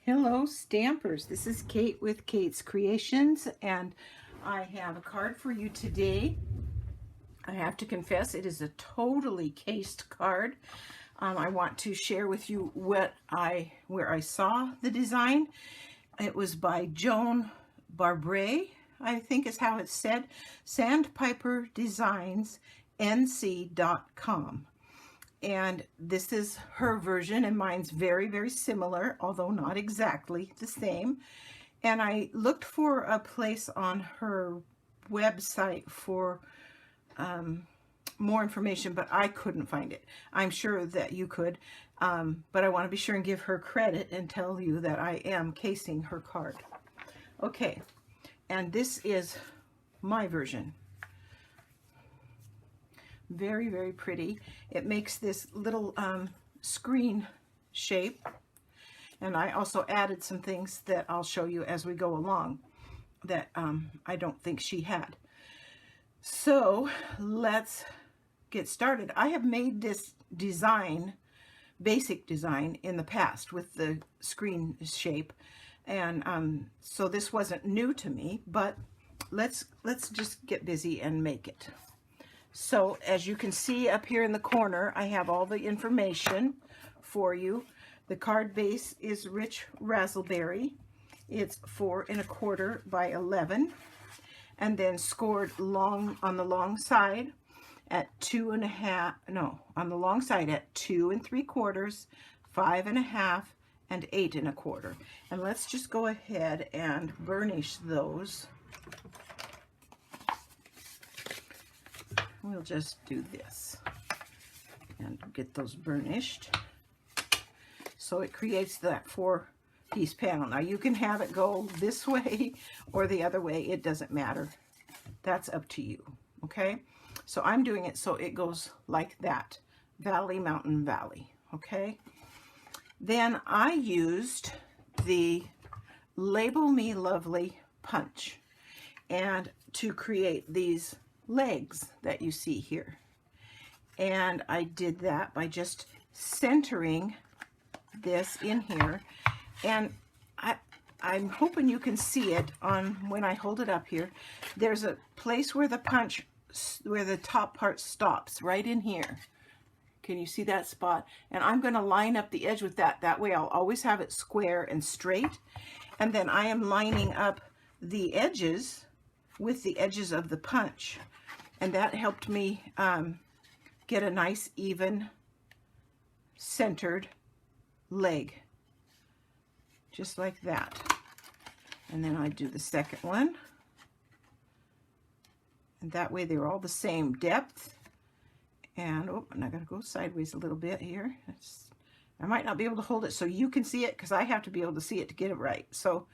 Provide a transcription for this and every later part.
Hello Stampers, this is Kate with Kate's Creations, and I have a card for you today. I have to confess it is a totally cased card. I want to share with you where I saw the design. It was by Joan Barbray, I think is how it's said, sandpiperdesignsnc.com. And this is her version, and mine's very, very similar, although not exactly the same. And I looked for a place on her website for more information, but I couldn't find it. I'm sure that you could, but I want to be sure and give her credit and tell you that I am casing her card. Okay, and this is my version. Very, very pretty. It makes this little screen shape, and I also added some things that I'll show you as we go along that I don't think she had. So let's get started. I have made this design, basic design, in the past with the screen shape, and so this wasn't new to me, but let's just get busy and make it. So as you can see up here in the corner, I have all the information for you. The card base is rich raspberry. It's 4 1/4 by 11, and then scored long on the long side at 2 1/2. No, on the long side at 2 3/4, 5 1/2, and 8 1/4. And let's just go ahead and burnish those. We'll just do this and get those burnished. So it creates that 4-piece panel. Now you can have it go this way or the other way. It doesn't matter. That's up to you. Okay? So I'm doing it so it goes like that. Valley, mountain, valley. Okay? Then I used the Label Me Lovely punch and to create these legs that you see here, and I did that by just centering this in here, and I'm hoping you can see it on when I hold it up here. There's a place where the punch, where the top part stops, right in here. Can you see that spot? And I'm going to line up the edge with that. That way I'll always have it square and straight, and then I am lining up the edges with the edges of the punch. And that helped me get a nice, even, centered leg. Just like that. And then I do the second one. And that way they're all the same depth. And, oh, and I gotta go sideways a little bit here. I might not be able to hold it so you can see it, because I have to be able to see it to get it right. So,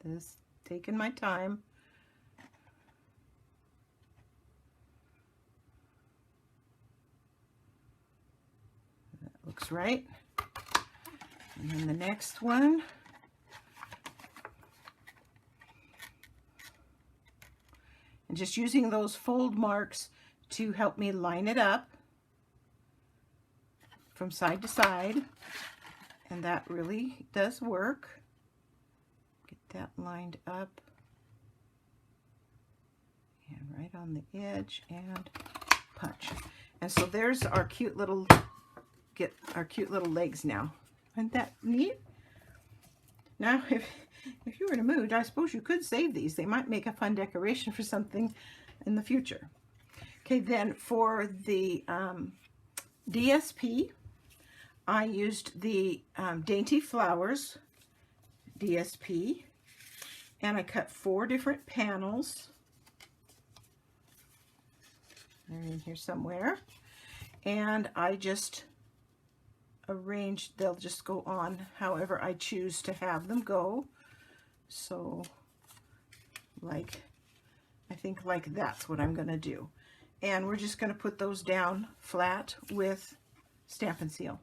this, taking my time. That looks right. And then the next one. And just using those fold marks to help me line it up from side to side. And that really does work. That lined up and right on the edge, and punch. And so there's our cute little legs now. Isn't that neat? Now if you were in a mood, I suppose you could save these. They might make a fun decoration for something in the future. Okay, then for the DSP, I used the Dainty Flowers DSP. And I cut 4 different panels. They're in here somewhere. And I just arranged, they'll just go on however I choose to have them go. So, like, I think like that's what I'm going to do. And we're just going to put those down flat with Stampin' Seal.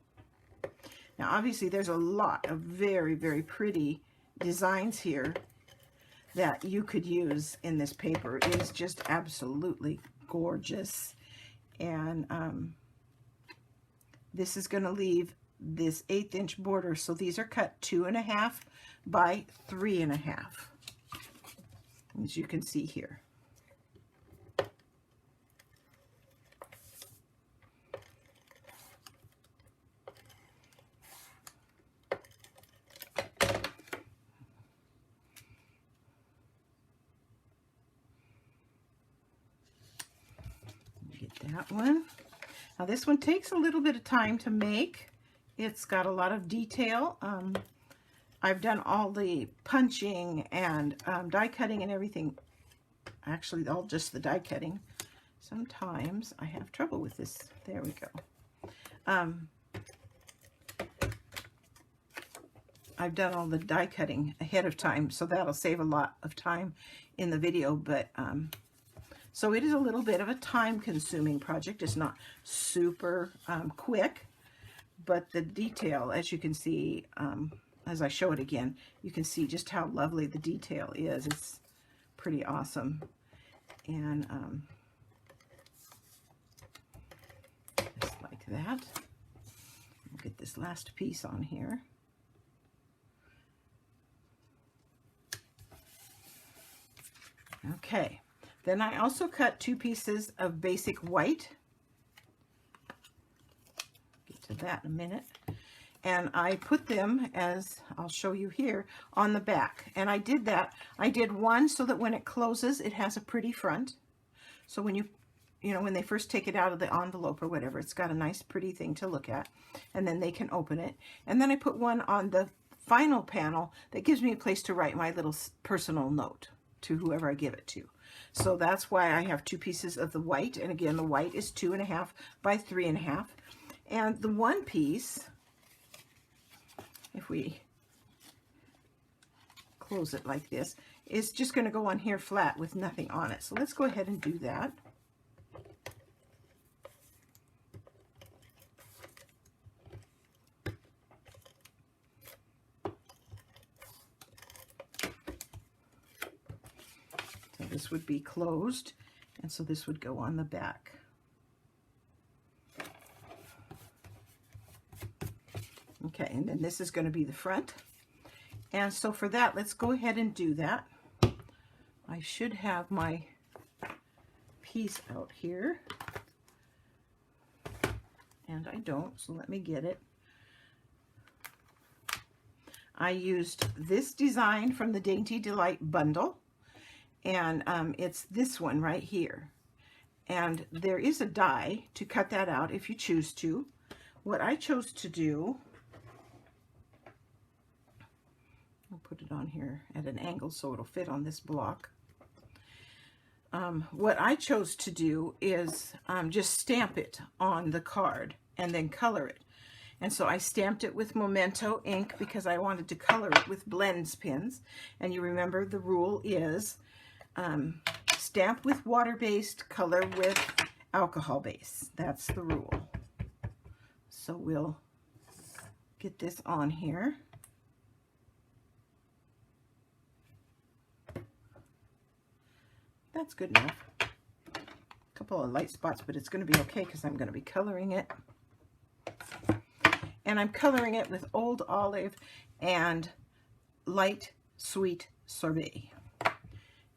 Now, obviously, there's a lot of very, very pretty designs here that you could use in this paper. It is just absolutely gorgeous. And this is going to leave this 1/8 inch border. So these are cut 2.5 by 3.5, as you can see here. Get that one. Now this one takes a little bit of time to make. It's got a lot of detail. I've done all the punching and die cutting and everything. Actually, all just the die cutting. Sometimes I have trouble with this. There we go. I've done all the die cutting ahead of time, so that'll save a lot of time in the video, but so it is a little bit of a time-consuming project. It's not super quick, but the detail, as you can see, as I show it again, you can see just how lovely the detail is. It's pretty awesome. And just like that. We'll get this last piece on here. Okay. Then I also cut 2 pieces of basic white. Get to that in a minute. And I put them, as I'll show you here, on the back. And I did that. I did one so that when it closes, it has a pretty front. So when you know, when they first take it out of the envelope or whatever, it's got a nice pretty thing to look at. And then they can open it. And then I put one on the final panel that gives me a place to write my little personal note to whoever I give it to. So that's why I have 2 pieces of the white. And again, the white is 2.5 by 3.5. And the one piece, if we close it like this, is just going to go on here flat with nothing on it. So let's go ahead and do that. So this would be closed, and so this would go on the back. Okay, and then this is going to be the front. And so for that, let's go ahead and do that. I should have my piece out here. And I don't, so let me get it. I used this design from the Dainty Delight bundle. And it's this one right here. And there is a die to cut that out if you choose to. What I chose to do, I'll put it on here at an angle so it'll fit on this block. What I chose to do is just stamp it on the card and then color it. And so I stamped it with Memento ink because I wanted to color it with blends pins. And you remember the rule is stamp with water-based, color with alcohol-based. That's the rule. So we'll get this on here. That's good enough. A couple of light spots, but it's going to be okay because I'm going to be coloring it. And I'm coloring it with Old Olive and Light Sweet Sorbet.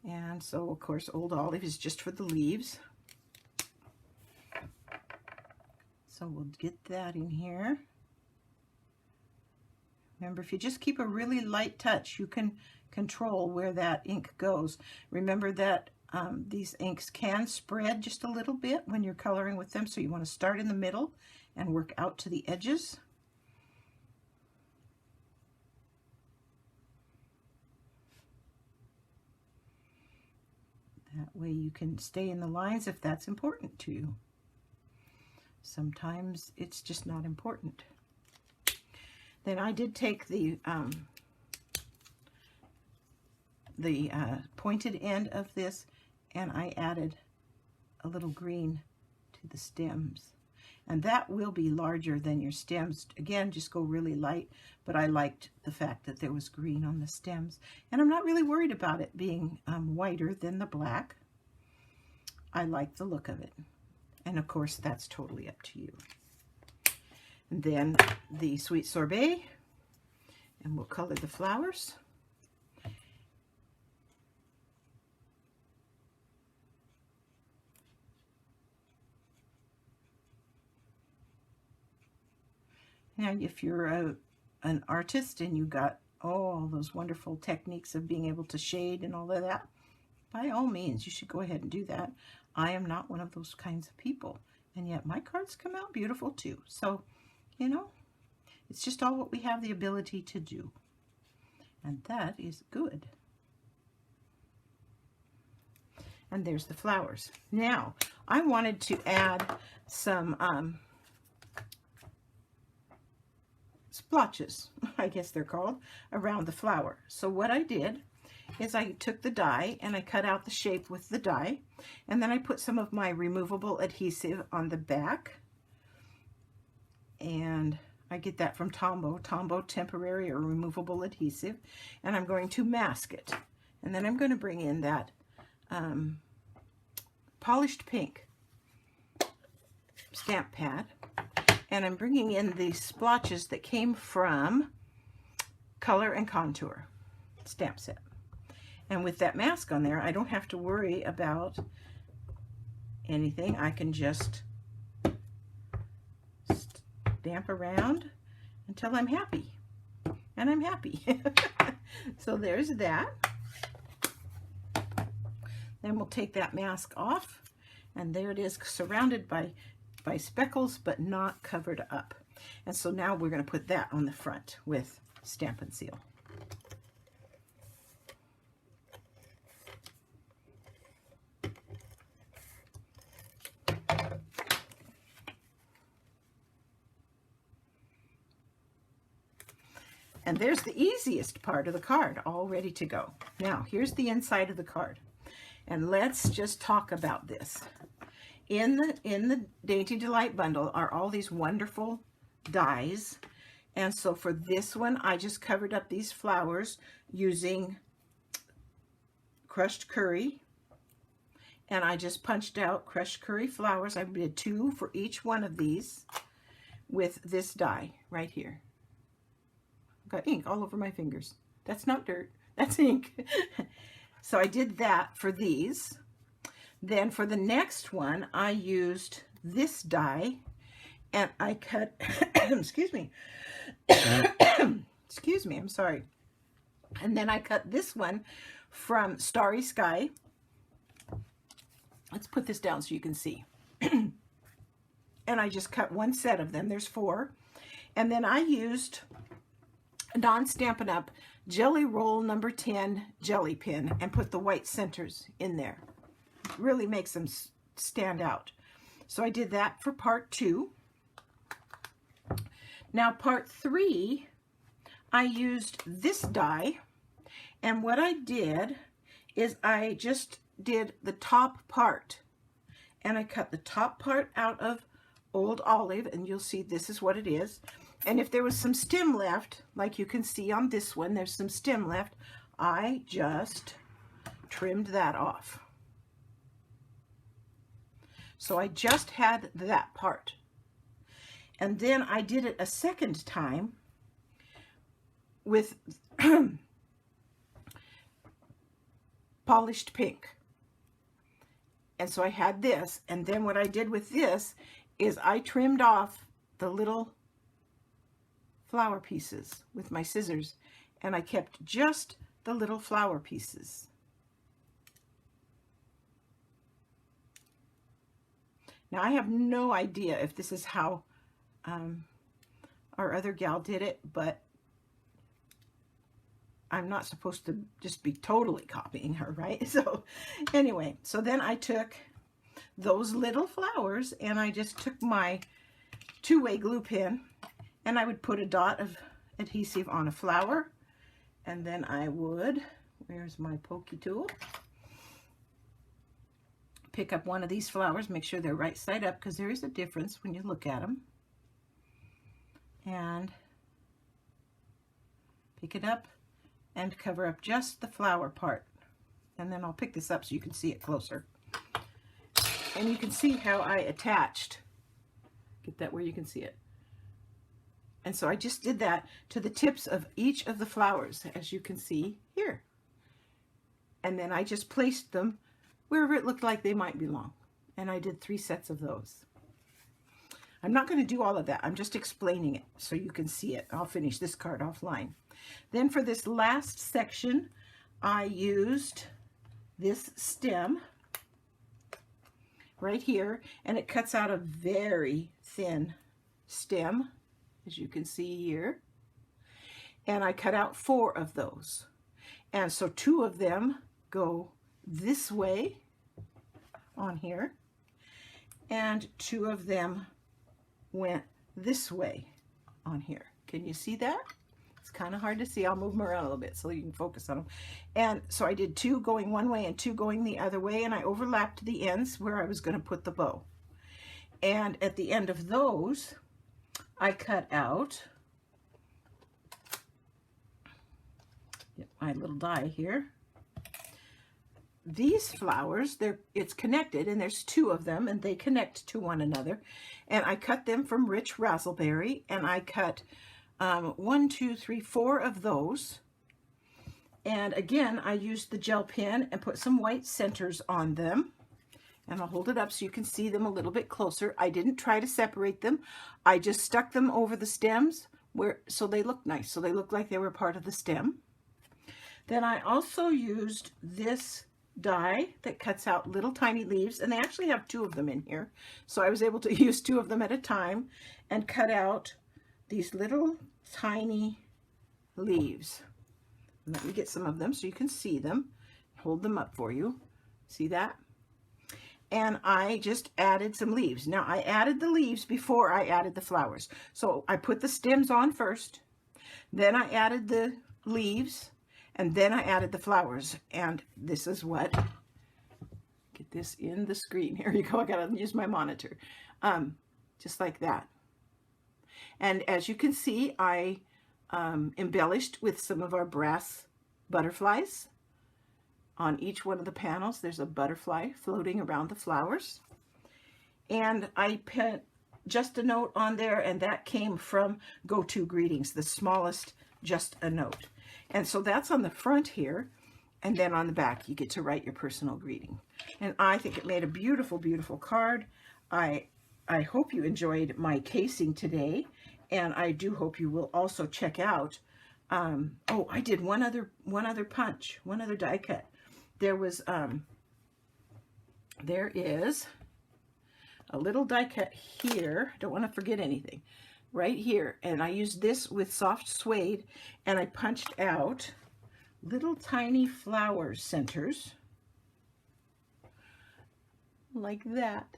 And so, of course, Old Olive is just for the leaves. So we'll get that in here. Remember, if you just keep a really light touch, you can control where that ink goes. Remember that these inks can spread just a little bit when you're coloring with them, so you want to start in the middle and work out to the edges. That way you can stay in the lines if that's important to you. Sometimes it's just not important. Then I did take the pointed end of this and I added a little green to the stems. And that will be larger than your stems. Again, just go really light, but I liked the fact that there was green on the stems. And I'm not really worried about it being whiter than the black. I like the look of it. And of course, that's totally up to you. And then the sweet sorbet, and we'll color the flowers. Now, if you're an artist and you got all those wonderful techniques of being able to shade and all of that, by all means, you should go ahead and do that. I am not one of those kinds of people, and yet my cards come out beautiful too. So, you know, it's just all what we have the ability to do, and that is good. And there's the flowers. Now, I wanted to add some splotches, I guess they're called, around the flower. So what I did is I took the die and I cut out the shape with the die, and then I put some of my removable adhesive on the back, and I get that from Tombow temporary or removable adhesive, and I'm going to mask it. And then I'm going to bring in that polished pink stamp pad, and I'm bringing in the splotches that came from Color and Contour stamp set. And with that mask on there, I don't have to worry about anything. I can just stamp around until I'm happy. And I'm happy. So there's that. Then we'll take that mask off, and there it is, surrounded by speckles, but not covered up. And so now we're going to put that on the front with Stamp and Seal. And there's the easiest part of the card, all ready to go. Now, here's the inside of the card. And let's just talk about this. In the Dainty Delight bundle are all these wonderful dies. And so for this one, I just covered up these flowers using crushed curry. And I just punched out crushed curry flowers. I did 2 for each one of these with this die right here. Got ink all over my fingers. That's not dirt, that's ink. So I did that for these. Then for the next one, I used this die, and I cut, excuse me, excuse me, I'm sorry. And then I cut this one from Starry Sky. Let's put this down so you can see. And I just cut one set of them, there's 4. And then I used non-Stampin' Up! Jelly Roll number 10 jelly pin and put the white centers in there. It really makes them stand out. So I did that for part 2. Now part 3, I used this die, and what I did is I just did the top part, and I cut the top part out of Old Olive, and you'll see this is what it is. And if there was some stem left, like you can see on this one, there's some stem left, I just trimmed that off. So I just had that part. And then I did it a second time with polished pink. And so I had this, and then what I did with this is I trimmed off the little flower pieces with my scissors, and I kept just the little flower pieces. Now I have no idea if this is how our other gal did it, but I'm not supposed to just be totally copying her, right? So anyway, so then I took those little flowers and I just took my 2-way glue pen, and I would put a dot of adhesive on a flower, and then I would, where's my pokey tool, pick up one of these flowers, make sure they're right side up, because there is a difference when you look at them, and pick it up and cover up just the flower part. And then I'll pick this up so you can see it closer. And you can see how I attached, get that where you can see it, And so I just did that to the tips of each of the flowers, as you can see here. And then I just placed them wherever it looked like they might belong. And I did 3 sets of those. I'm not going to do all of that. I'm just explaining it so you can see it. I'll finish this card offline. Then for this last section, I used this stem right here, and it cuts out a very thin stem, as you can see here. And I cut out 4 of those. And so 2 of them go this way on here, and 2 of them went this way on here. Can you see that? It's kind of hard to see. I'll move them around a little bit so you can focus on them. And so I did 2 going one way and 2 going the other way, and I overlapped the ends where I was going to put the bow. And at the end of those, I cut out my little die here. These flowers, it's connected, and there's 2 of them, and they connect to one another. And I cut them from Rich Razzleberry, and I cut 1, 2, 3, 4 of those. And again, I used the gel pen and put some white centers on them. And I'll hold it up so you can see them a little bit closer. I didn't try to separate them. I just stuck them over the stems so they look nice. So they look like they were part of the stem. Then I also used this die that cuts out little tiny leaves, and they actually have 2 of them in here. So I was able to use 2 of them at a time and cut out these little tiny leaves. Let me get some of them so you can see them. Hold them up for you. See that? And I just added some leaves. Now I added the leaves before I added the flowers. So I put the stems on first, then I added the leaves, and then I added the flowers. And this is what, get this in the screen. Here you go. I gotta use my monitor. Just like that. And as you can see, I embellished with some of our brass butterflies. On each one of the panels, there's a butterfly floating around the flowers. And I put Just a Note on there, and that came from Go To Greetings, the smallest Just a Note. And so that's on the front here, and then on the back you get to write your personal greeting. And I think it made a beautiful, beautiful card. I hope you enjoyed my casing today, and I do hope you will also check out, oh, I did one other punch, one other die cut. There was, there is a little die cut here. Don't want to forget anything. Right here, and I used this with soft suede, and I punched out little tiny flower centers like that,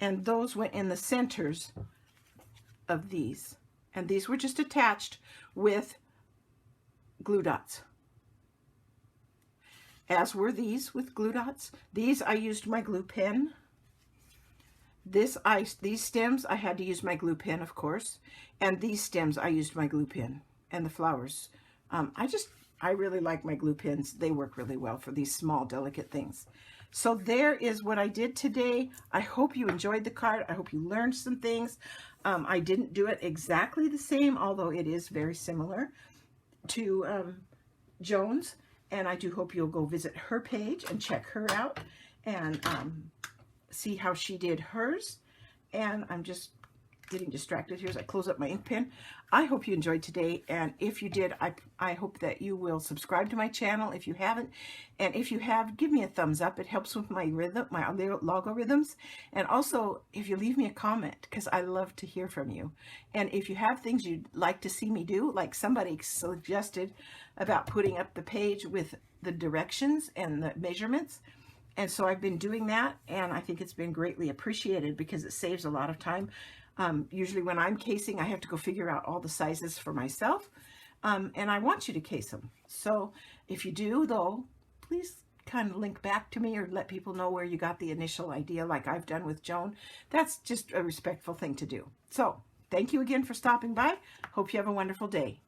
and those went in the centers of these, and these were just attached with glue dots, as were these with glue dots. These I used my glue pen. These stems, I had to use my glue pen, of course. And these stems, I used my glue pen. And the flowers. I really like my glue pens. They work really well for these small, delicate things. So there is what I did today. I hope you enjoyed the card. I hope you learned some things. I didn't do it exactly the same, although it is very similar to Joan's. And I do hope you'll go visit her page and check her out. And see how she did hers. And I'm just getting distracted here as I close up my ink pen. I hope you enjoyed today, and if you did, I hope that you will subscribe to my channel if you haven't, and if you have, give me a thumbs up. It helps with my rhythm, my logarithms, and also if you leave me a comment, because I love to hear from you. And if you have things you'd like to see me do, like somebody suggested about putting up the page with the directions and the measurements. And so I've been doing that, and I think it's been greatly appreciated because it saves a lot of time. Usually when I'm casing, I have to go figure out all the sizes for myself, and I want you to case them. So if you do, though, please kind of link back to me or let people know where you got the initial idea like I've done with Joan. That's just a respectful thing to do. So thank you again for stopping by. Hope you have a wonderful day.